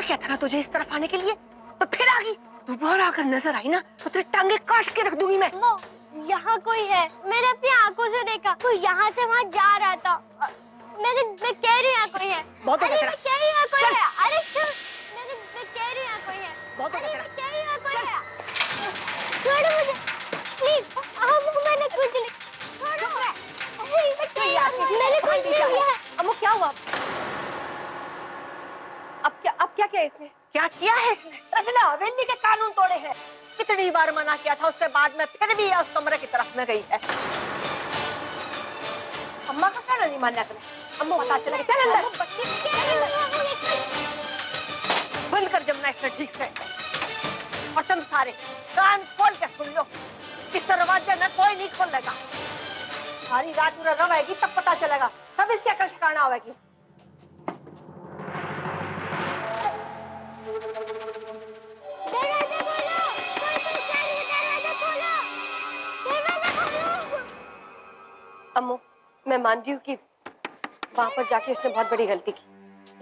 मना किया था ना तुझे इस तरफ आने के लिए, तो फिर आ गई। दोबारा अगर नजर आई ना तो तेरी टांगे काट के रख दूंगी मैं। यहाँ कोई है, मैंने अपनी आंखों से देखा, कोई यहाँ से वहाँ जा रहा था। मैं कह रही हूँ यहाँ कोई है। बहुत अरे मैं कह रही हूँ यहाँ कोई है। अरे मैं कह रही हूँ यहाँ कोई है। बहुत अरे मैं कह रही हूँ यहाँ कोई है। छोड़ो मुझे प्लीज। मैंने कुछ नहीं। छोड़ो। मैंने कुछ नहीं किया। अम्मू क्या हुआ? अब क्या इसने? क्या किया है इसने? रजना हवेली के कानून तोड़े हैं। कितनी बार मना किया था, उसके बाद में फिर भी उस कमरे की तरफ में गई है। अम्मा का कहना नहीं मानना तुम्हें? अम्मू पता चला कि चल अंदर। बंद कर जमुना इसमें ठीक से। और तुम सारे कान खोल के सुन लो, इस दरवाजे में कोई नहीं खोलेगा। सारी रात पूरा रवेगी तब पता चलेगा, सब इसकी अकल ठिकाना होगी। अम्मू मैं मानती हूँ कि वहां पर जाके उसने बहुत बड़ी गलती की,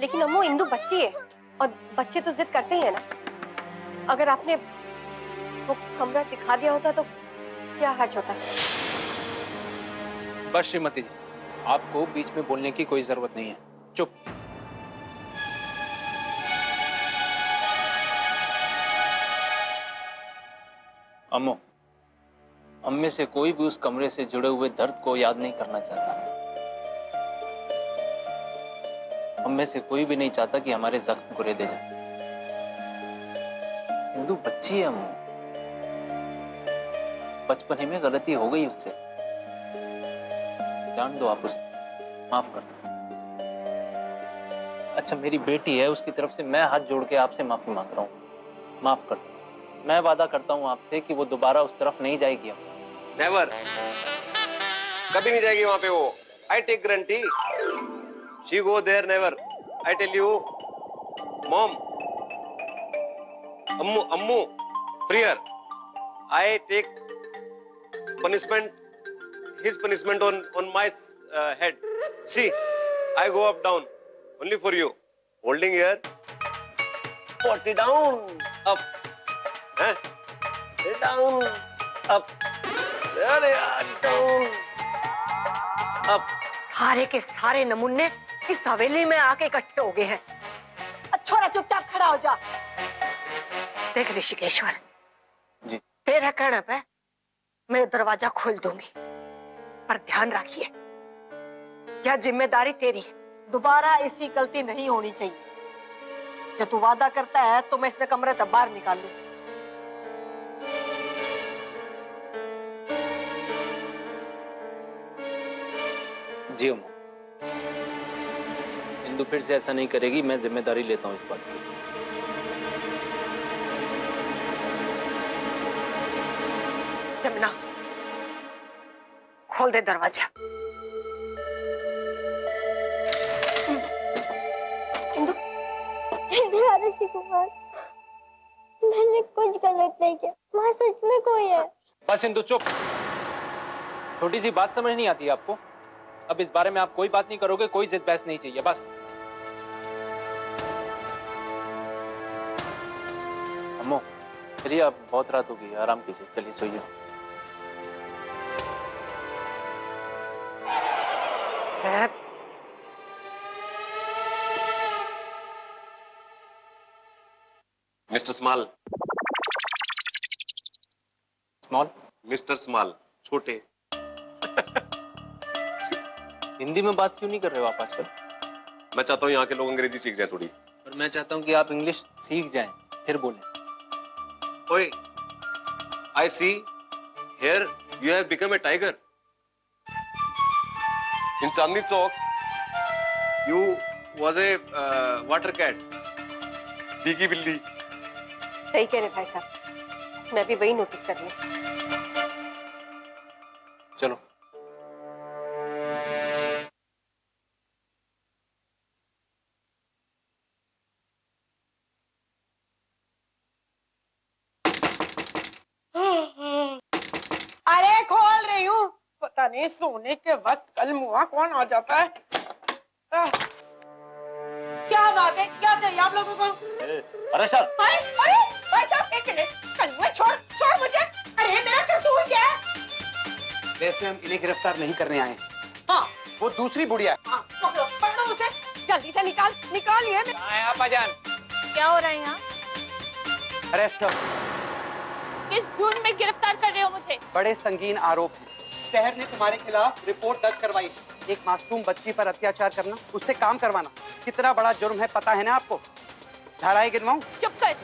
लेकिन अम्मू इंदु बच्ची है और बच्चे तो जिद करते ही है ना। अगर आपने वो कमरा दिखा दिया होता तो क्या हर्ज होता? बस श्रीमती जी, आपको बीच में बोलने की कोई जरूरत नहीं है। चुप। अम्मो, हम में से कोई भी उस कमरे से जुड़े हुए दर्द को याद नहीं करना चाहता। हम में से कोई भी नहीं चाहता कि हमारे जख्म कुरेदे जाए। इंदु बच्ची है अम्मू, बचपने में गलती हो गई उससे, जान दो आप उसे, माफ कर दो। अच्छा मेरी बेटी है, उसकी तरफ से मैं हाथ जोड़ के आपसे माफी मांग रहा हूँ, माफ कर दो। मैं वादा करता हूँ आपसे कि वो दोबारा उस तरफ नहीं जाएगी। नेवर, कभी नहीं जाएगी वहां पे वो। I take guarantee. She go there never. I tell you mom, Ammu Ammu prior, I take punishment, his punishment on my head. See, I go up down only for you. Holding here, 40 down, up, down, up, down, up. सारे के सारे नमूने इस हवेली में आके इकट्ठे हो गए हैं। छोरा चुपचाप खड़ा हो जा। देख ऋषिकेश्वर जी, तेरा कहना पे मैं दरवाजा खोल दूंगी, पर ध्यान रखिए यह जिम्मेदारी तेरी है, दोबारा ऐसी गलती नहीं होनी चाहिए। जब तू वादा करता है तो मैं इसने कमरे से बाहर निकाल लूं। जी अम्मू, इंदु फिर से ऐसा नहीं करेगी, मैं जिम्मेदारी लेता हूँ इस बात की। जमुना खोल दे दरवाजा। इंदु ऋषि कुमार, मैंने कुछ गलत नहीं किया, वहाँ सच में कोई है। बस इंदु चुप। छोटी सी बात समझ नहीं आती आपको? अब इस बारे में आप कोई बात नहीं करोगे, कोई जिद बहस नहीं चाहिए, बस। अम्मू चलिए, अब बहुत रात हो गई, आराम कीजिए, चलिए सोइए। Mister small. Small? Mister small, छोटे। हिंदी में बात क्यों नहीं कर रहे हो आप आजकल? मैं चाहता हूँ यहाँ के लोग अंग्रेजी सीख जाए थोड़ी। और मैं चाहता हूँ कि आप इंग्लिश सीख जाएं, फिर बोलें। ओए, I see here you have become a tiger. In Chandni Chowk you was a water cat, भीगी बिल्ली। सही कह रहे भाई साहब, मैं भी वही नोटिस कर रही हूँ। चलो। अरे खोल रही हूँ, पता नहीं सोने के वक्त कल मुआ कौन आ जाता है। क्या क्या बात है, क्या चाहिए आप लोगों को? अरे सर, अरे अरे भाई साहब एक मिनट, कन्वे छोड़ छोड़ मुझे। अरे मेरा कसूर क्या है? वैसे हम इन्हें गिरफ्तार नहीं करने आए हैं। हाँ वो दूसरी बुढ़िया है। हाँ, पकड़ो उसे, जल्दी से निकालिए। आपाजान, क्या हो रहा है यहाँ? अरेस्ट कर। किस जुर्म में गिरफ्तार कर रहे हो मुझे? बड़े संगीन आरोप हैं। शहर ने तुम्हारे खिलाफ रिपोर्ट दर्ज करवाई है। एक मासूम बच्ची पर अत्याचार करना, उससे काम करवाना कितना बड़ा जुर्म है पता है ना आपको? धाराएं गिनवाऊं? चुप कर।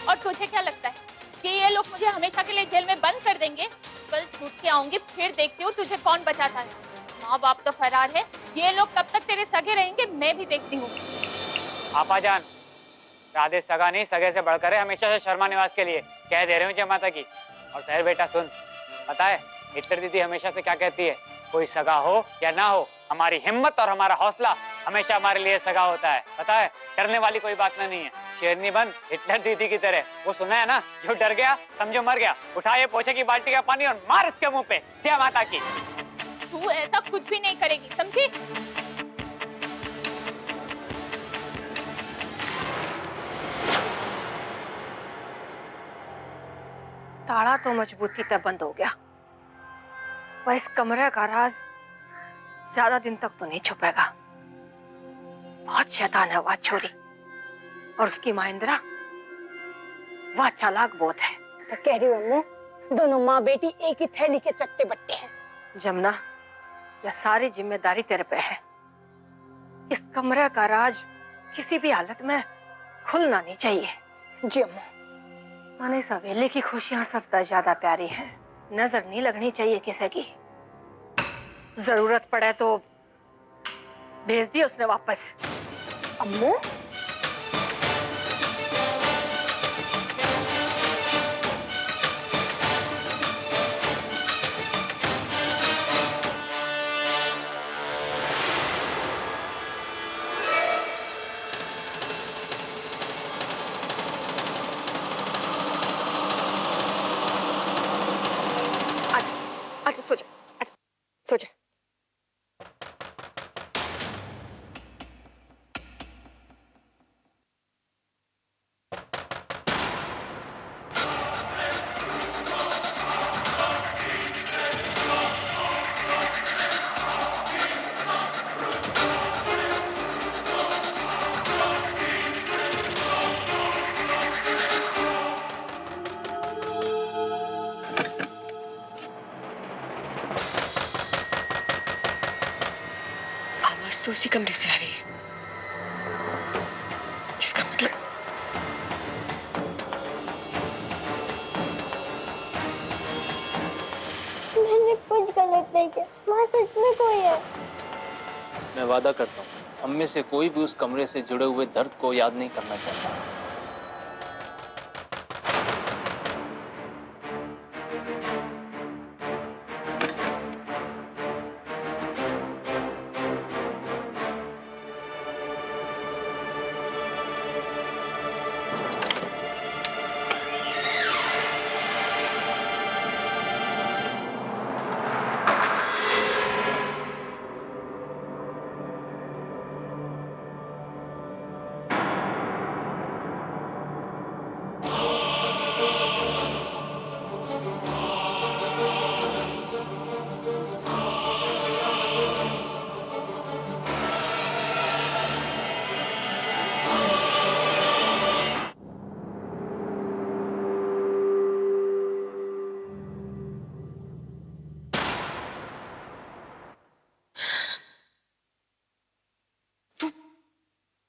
और तुझे क्या लगता है कि ये लोग मुझे हमेशा के लिए जेल में बंद कर देंगे? कल छूट के आऊंगी, फिर देखती हूँ तुझे कौन बचाता है। माँ बाप तो फरार है, ये लोग कब तक तेरे सगे रहेंगे मैं भी देखती हूँ। आपाजान, राधे सगा नहीं सगे से बढ़कर है, हमेशा से शर्मा निवास के लिए कह दे रहे हूँ जय माता की। और शहर बेटा सुन, पता है हिटलर दीदी हमेशा से क्या कहती है? कोई सगा हो या ना हो, हमारी हिम्मत और हमारा हौसला हमेशा हमारे लिए सगा होता है। पता है, डरने वाली कोई बात नहीं है। शेरनी बन हिटलर दीदी की तरह। वो सुना है ना, जो डर गया समझो मर गया। उठा ये पोछे की बाल्टी का पानी और मार इसके मुंह पे। जय माता की। तू ऐसा कुछ भी नहीं करेगी, समझी? ताला तो मजबूती से बंद हो गया, पर इस कमरे का राज ज्यादा दिन तक तो नहीं छुपेगा। बहुत शैतान है वह छोरी, और उसकी मां इंदिरा, वह चालाक बहुत है। मैं कह रही हूँ अम्मू, दोनों माँ बेटी एक ही थैली के चट्टे बट्टे हैं। जमुना, यह सारी जिम्मेदारी तेरे पे है। इस कमरे का राज किसी भी हालत में खुलना नहीं चाहिए। जी अम्मू। माने इस हवेली की खुशियां सबसे ज्यादा प्यारी हैं, नजर नहीं लगनी चाहिए किसी की। जरूरत पड़े तो भेज दिया उसने वापस। अम्मू, अच्छा सो जा, अच्छा सो जा। आवाज तो उसी कमरे से आ रही है। इसका मतलब मैंने कुछ गलत नहीं किया, वहाँ सच में कोई है। मैं वादा करता हूँ, हम में से कोई भी उस कमरे से जुड़े हुए दर्द को याद नहीं करना चाहता।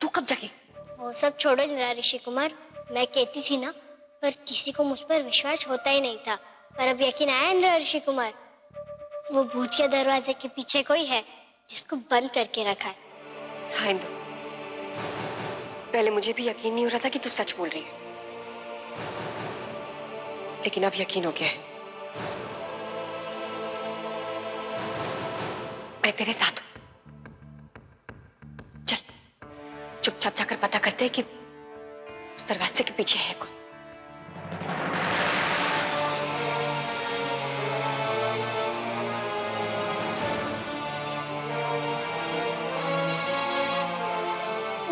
तू कब जागी? वो सब छोड़ो जरा ऋषि कुमार, मैं कहती थी ना, पर किसी को मुझ पर विश्वास होता ही नहीं था। पर अब यकीन आया इंद्र ऋषि कुमार, वो भूत के दरवाजे के पीछे कोई है जिसको बंद करके रखा है। हाँ इंदु, पहले मुझे भी यकीन नहीं हो रहा था कि तू सच बोल रही है, लेकिन अब यकीन हो गया है। मैं तेरे साथ हूं। चल चुपचाप जाकर पता करते हैं कि उस दरवाजे के पीछे है कौन।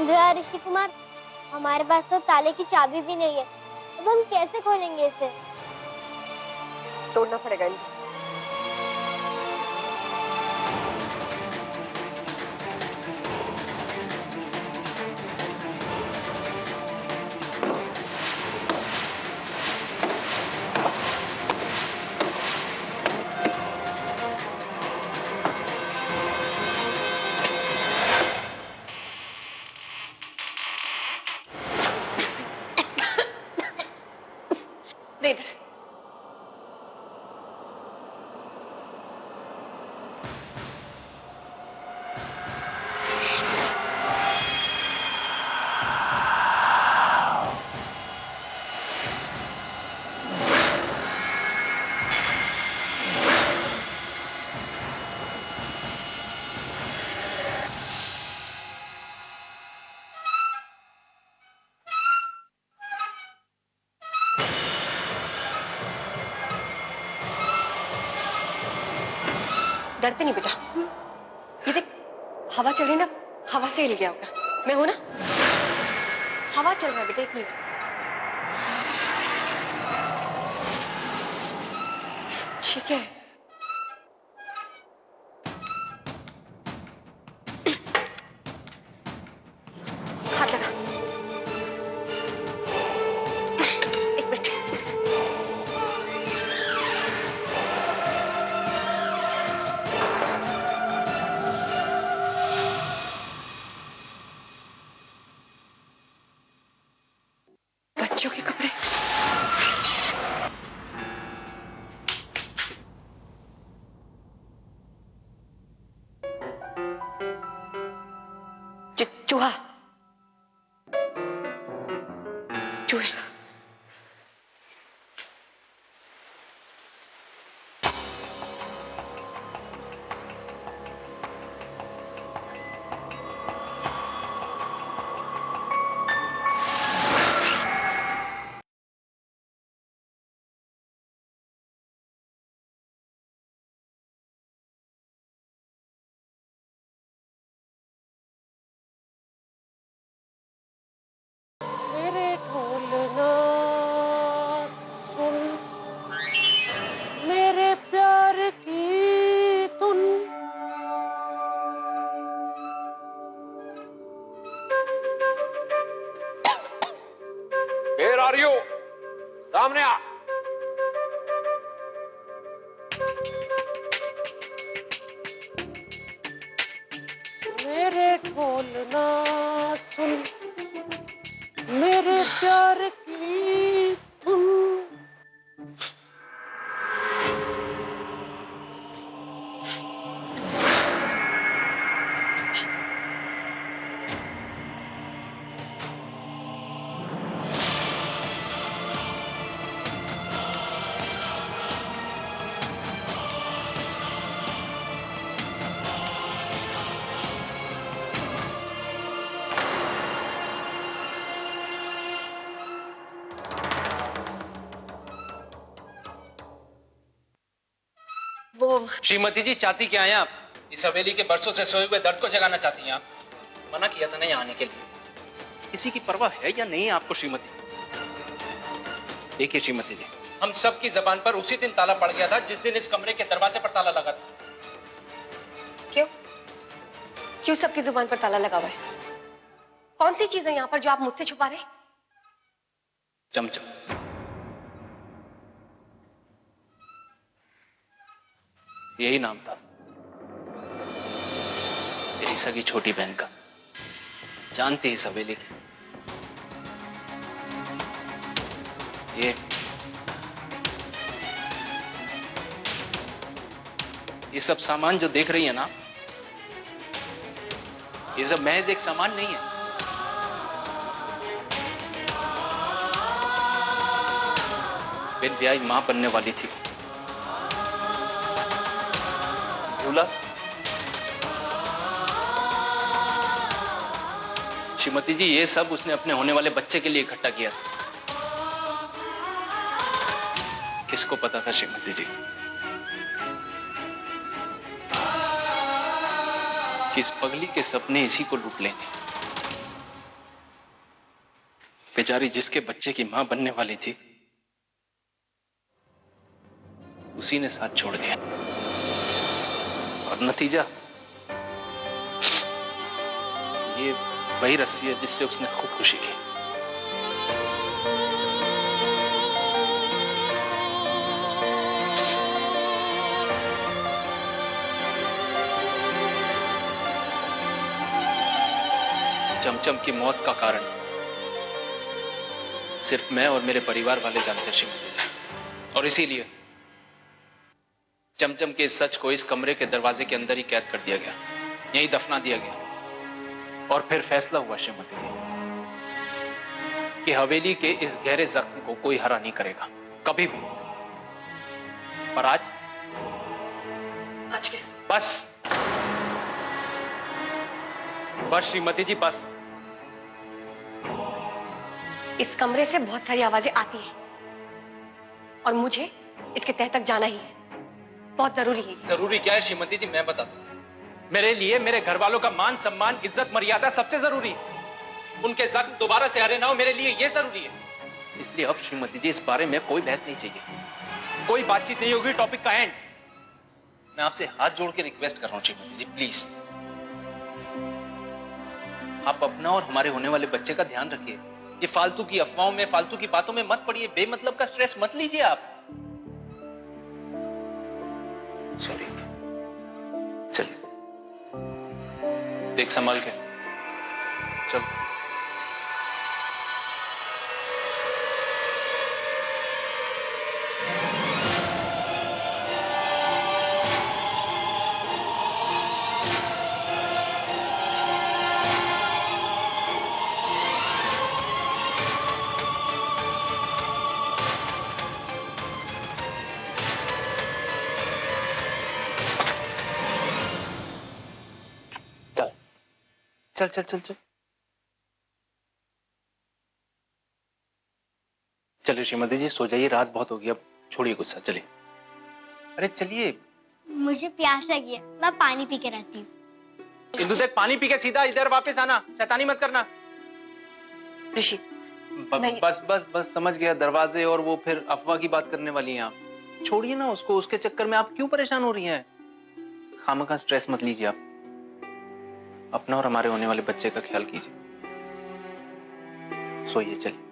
इंद्रा ऋषि कुमार, हमारे पास तो ताले की चाबी भी नहीं है, अब हम कैसे खोलेंगे इसे? तोड़ना पड़ेगा इनको। दे इधर। डरते नहीं बेटा, ये देख हवा चल रही ना, हवा से हिल गया होगा। मैं हूं ना, हवा चल रहा है बेटा, 1 मिनट। ठीक है, हाथ लगा। 1 मिनट। बच्चों के कपड़े, चूहा, चूहे। मेरे ढोलना सुन, मेरे प्यार की धुन। Where are you? सामने आ। मेरे ढोलना सुन, मेरे प्यार की धुन। वो श्रीमती जी चाहती क्या हैं आप? इस हवेली के बरसों से सोए हुए दर्द को जगाना चाहती हैं आप? मना किया था ना यहाँ आने के लिए। किसी की परवाह है या नहीं आपको श्रीमती? देखिए श्रीमती जी, हम सब की जबान पर उसी दिन ताला पड़ गया था जिस दिन इस कमरे के दरवाजे पर ताला लगा था। क्यों क्यों सबकी जुबान पर ताला लगा हुआ है? कौन सी चीज है यहाँ पर जो आप मुझसे छुपा रहे? चमचम। यही नाम था मेरी सगी छोटी बहन का। जानती इस हवेली की। ये सब सामान जो देख रही है ना, ये सब महज एक सामान नहीं है। बिन ब्याही मां बनने वाली थी। झूला श्रीमती जी, ये सब उसने अपने होने वाले बच्चे के लिए इकट्ठा किया था। किसको पता था श्रीमती जी कि इस पगली के सपने इसी को लूट लेंगे। बेचारी जिसके बच्चे की मां बनने वाली थी, उसी ने साथ छोड़ दिया। और नतीजा ये वही रस्सी है जिससे उसने खुदकुशी की। चमचम की मौत का कारण सिर्फ मैं और मेरे परिवार वाले जानते हैं श्रीमती जी, और इसीलिए चमचम के इस सच को इस कमरे के दरवाजे के अंदर ही कैद कर दिया गया, यहीं दफना दिया गया। और फिर फैसला हुआ श्रीमती जी कि हवेली के इस गहरे जख्म को कोई हरा नहीं करेगा कभी भी। और आज के बस श्रीमती जी, बस। इस कमरे से बहुत सारी आवाजें आती हैं और मुझे इसके तह तक जाना ही है, बहुत जरूरी है। जरूरी क्या है श्रीमती जी, मैं बताता हूं। मेरे लिए मेरे घर वालों का मान सम्मान इज्जत मर्यादा सबसे जरूरी है। उनके जख्म दोबारा से हरे ना हो, मेरे लिए यह जरूरी है। इसलिए अब श्रीमती जी इस बारे में कोई बहस नहीं चाहिए, कोई बातचीत नहीं होगी, टॉपिक का एंड। मैं आपसे हाथ जोड़ के रिक्वेस्ट कर रहा हूं श्रीमती जी, प्लीज आप अपना और हमारे होने वाले बच्चे का ध्यान रखिए। ये फालतू की अफवाहों में, फालतू की बातों में मत पड़िए, बेमतलब का स्ट्रेस मत लीजिए आप। चलिए देख संभाल के चल। चल चल चल चल चलिए श्रीमती जी, सो जाइए, रात बहुत हो गई, अब छोड़िए गुस्सा, चलिए। अरे चलिए। मुझे प्यास लगी है, मैं पानी पी के रहती हूँ। इंदु देख, पानी पी के सीधा इधर वापस आना, शैतानी मत करना। ऋषि बस बस बस समझ गया, दरवाजे और वो फिर अफवाह की बात करने वाली हैं आप। छोड़िए ना उसको, उसके चक्कर में आप क्यों परेशान हो रही हैं? खामखा स्ट्रेस मत लीजिए आप, अपना और हमारे होने वाले बच्चे का ख्याल कीजिए। सोइए, चलिए।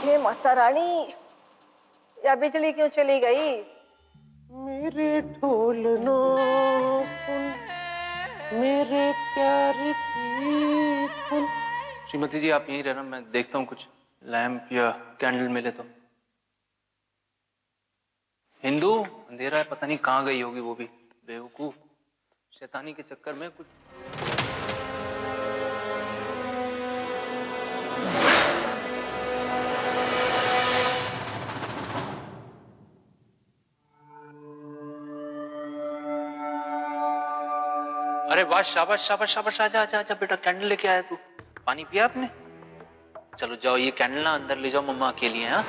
हे माता रानी, या बिजली क्यों चली गई? मेरे ढोलनो सुन, मेरे प्यार की सुन। श्रीमती जी आप यहीं रहना, मैं देखता हूँ कुछ लैंप या कैंडल मिले तो। हिंदू, अंधेरा है, पता नहीं कहाँ गई होगी वो भी बेवकूफ, शैतानी के चक्कर में कुछ। अरे वाह, शाबाश शाबाश शाबाश, आजा आजा आजा बेटा, कैंडल लेके आया तू। पानी पिया आपने? चलो जाओ, ये कैंडल ना अंदर ले जाओ, मम्मा अकेली है। हाँ